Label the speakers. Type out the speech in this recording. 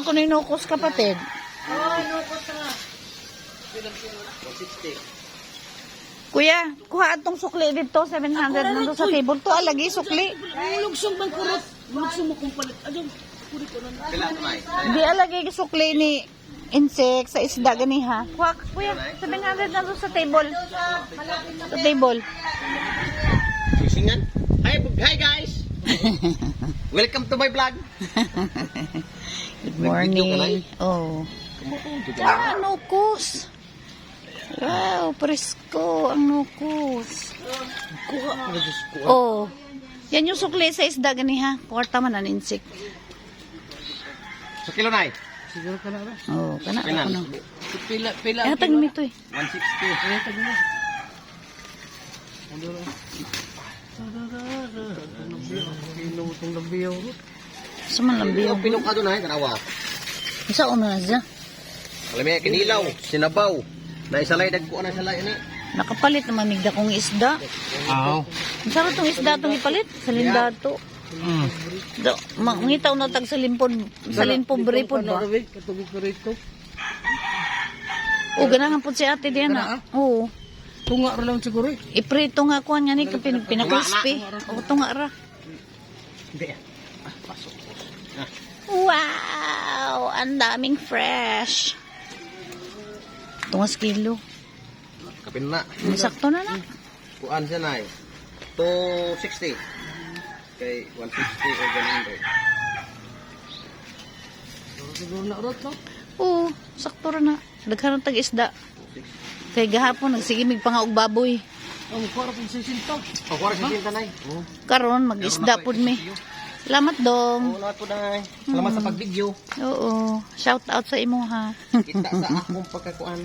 Speaker 1: man ko ninukos, kapatid.
Speaker 2: Oh, nukos na.
Speaker 3: 160.
Speaker 1: Kuya, kuha atong sukli dito, 700 nando sa table. To, alagi sukli.
Speaker 2: Lugsong bang kurot? Lugsong mo kung palit. Adong, kurit ko na.
Speaker 3: Pila to nay?
Speaker 1: Di alagi sukli ni insect sa isda gani ha. Kuha, kuya, 700 nando sa table. Sa table.
Speaker 3: Susingan. Hi guys. Welcome to my vlog.
Speaker 1: Good morning. Oh. Ah, nukos. Wow, presko ang nukos. Oh. Yan yung sukli sa isda gani ha. Kwarta man ang insect.
Speaker 3: Sa kilo nay?
Speaker 2: Siguro ka na ba?
Speaker 1: Oh, kana
Speaker 3: Pinan.
Speaker 1: ako na.
Speaker 2: Pila.
Speaker 1: Eh, tag mi to eh.
Speaker 3: 160.
Speaker 1: Sa man lambiyo.
Speaker 3: Pinok ka doon ay tanawa.
Speaker 1: Isa una na siya.
Speaker 3: Alam mo, kinilaw, sinabaw. Na isalay dagko na salay ani.
Speaker 1: Nakapalit naman migda kong isda.
Speaker 3: Oo.
Speaker 1: Masarap tong isda tong ipalit. Sa lindato. Do, mangitaw na tag sa limpod. Sa limpod bripod ba?
Speaker 2: Katubig ko rito.
Speaker 1: O, ganahan po si ate Diana. Oo.
Speaker 2: Tunga ra lang siguro eh.
Speaker 1: Iprito nga ko niya ni pinakrispy. O, tunga ra.
Speaker 3: Hindi. Pasok.
Speaker 1: Wow! Ang daming fresh. Tungas kilo.
Speaker 3: Kapin na.
Speaker 1: Sakto na na.
Speaker 3: Kuan siya nay. 260. Kay 160 o ganun rin.
Speaker 2: Siguro na rot no.
Speaker 1: Oo, sakto ra na. Daghan tag isda. Kay gahapon nagsigimig pa nga og baboy.
Speaker 2: Ang kuwara pong sisintaw.
Speaker 3: O, kuwara sa sinta nay.
Speaker 1: Karon mag-isda pud mi. Salamat dong.
Speaker 3: Oo, lahat po nay. Salamat sa pag-video.
Speaker 1: Oo. Shout out sa imo ha.
Speaker 3: Kita sa akong pagkakuan.